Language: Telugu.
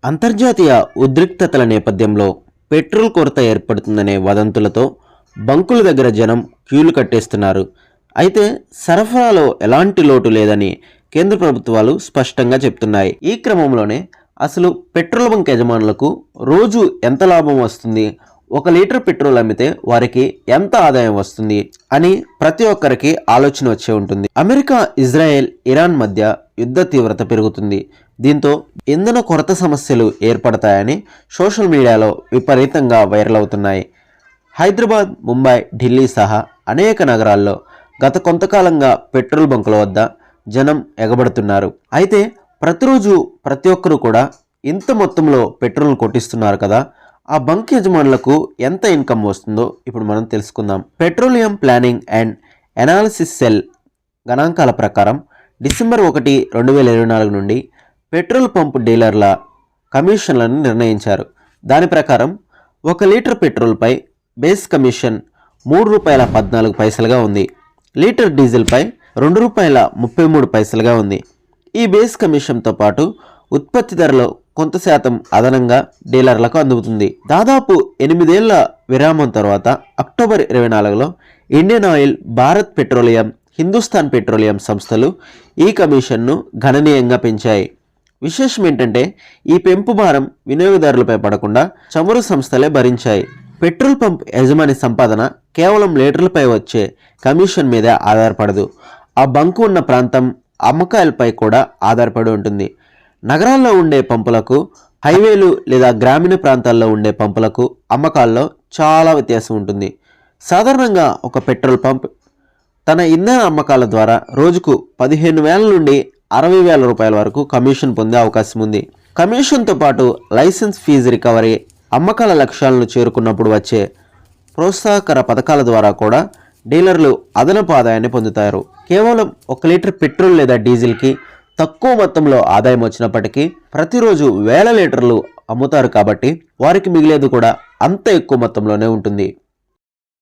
అంతర్జాతీయ ఉద్రిక్తతల నేపథ్యంలో పెట్రోల్ కొరత ఏర్పడుతుందనే వదంతులతో బంకుల దగ్గర జనం క్యూలు కట్టేస్తున్నారు. అయితే సరఫరాలో ఎలాంటి లోటు లేదని కేంద్ర ప్రభుత్వాలు స్పష్టంగా చెప్తున్నాయి. ఈ క్రమంలోనే అసలు పెట్రోల్ బంక్ యజమానులకు రోజు ఎంత లాభం వస్తుంది, 1 లీటర్ పెట్రోల్ అమ్మితే వారికి ఎంత ఆదాయం వస్తుంది అని ప్రతి ఒక్కరికి ఆలోచన వచ్చే ఉంటుంది. అమెరికా, ఇజ్రాయెల్, ఇరాన్ మధ్య యుద్ధ తీవ్రత పెరుగుతుంది. దీంతో ఇంధన కొరత సమస్యలు ఏర్పడతాయని సోషల్ మీడియాలో విపరీతంగా వైరల్ అవుతున్నాయి. హైదరాబాద్, ముంబై, ఢిల్లీ సహా అనేక నగరాల్లో గత కొంతకాలంగా పెట్రోల్ బంకుల వద్ద జనం ఎగబడుతున్నారు. అయితే ప్రతిరోజు ప్రతి ఒక్కరూ కూడా ఇంత మొత్తంలో పెట్రోల్ కొట్టిస్తున్నారు కదా, ఆ బంక్ యజమానులకు ఎంత ఇన్కమ్ వస్తుందో ఇప్పుడు మనం తెలుసుకుందాం. Petroleum planning and analysis cell గణాంకాల ప్రకారం డిసెంబర్ 1, 2024 నుండి పెట్రోల్ పంపు డీలర్ల కమిషన్లను నిర్ణయించారు. దాని ప్రకారం 1 లీటర్ పెట్రోల్పై బేస్ కమిషన్ ₹3.14 ఉంది. లీటర్ డీజిల్పై ₹2.33 ఉంది. ఈ బేస్ కమిషన్తో పాటు ఉత్పత్తి ధరలో కొంత శాతం అదనంగా డీలర్లకు అందుతుంది. దాదాపు 8 ఏళ్ల విరామం తర్వాత అక్టోబర్ 24లో Indian oil, Bharat petroleum, Hindustan petroleum సంస్థలు ఈ కమిషన్ను గణనీయంగా పెంచాయి. విశేషం ఏంటంటే ఈ పెంపు భారం వినియోగదారులపై పడకుండా చమురు సంస్థలే భరించాయి. పెట్రోల్ పంప్ యజమాని సంపాదన కేవలం లీటర్లపై వచ్చే కమిషన్ మీదే ఆధారపడదు. ఆ బంకు ఉన్న ప్రాంతం, అమ్మకాలపై కూడా ఆధారపడి ఉంటుంది. నగరాల్లో ఉండే పంపులకు, హైవేలు లేదా గ్రామీణ ప్రాంతాల్లో ఉండే పంపులకు అమ్మకాల్లో చాలా వ్యత్యాసం ఉంటుంది. సాధారణంగా ఒక పెట్రోల్ పంప్ తన ఇంధన అమ్మకాల ద్వారా రోజుకు 15,000 నుండి 60,000 రూపాయల వరకు కమిషన్ పొందే అవకాశం ఉంది. కమిషన్తో పాటు లైసెన్స్ ఫీజు రికవరీ, అమ్మకాల లక్ష్యాలను చేరుకున్నప్పుడు వచ్చే ప్రోత్సాహకర పథకాల ద్వారా కూడా డీలర్లు అదనపు ఆదాయాన్ని పొందుతారు. కేవలం 1 లీటర్ పెట్రోల్ లేదా డీజిల్కి తక్కువ మొత్తంలో ఆదాయం వచ్చినప్పటికీ ప్రతిరోజు వేల లీటర్లు అమ్ముతారు కాబట్టి వారికి మిగిలేది కూడా అంత ఎక్కువ మొత్తంలోనే ఉంటుంది.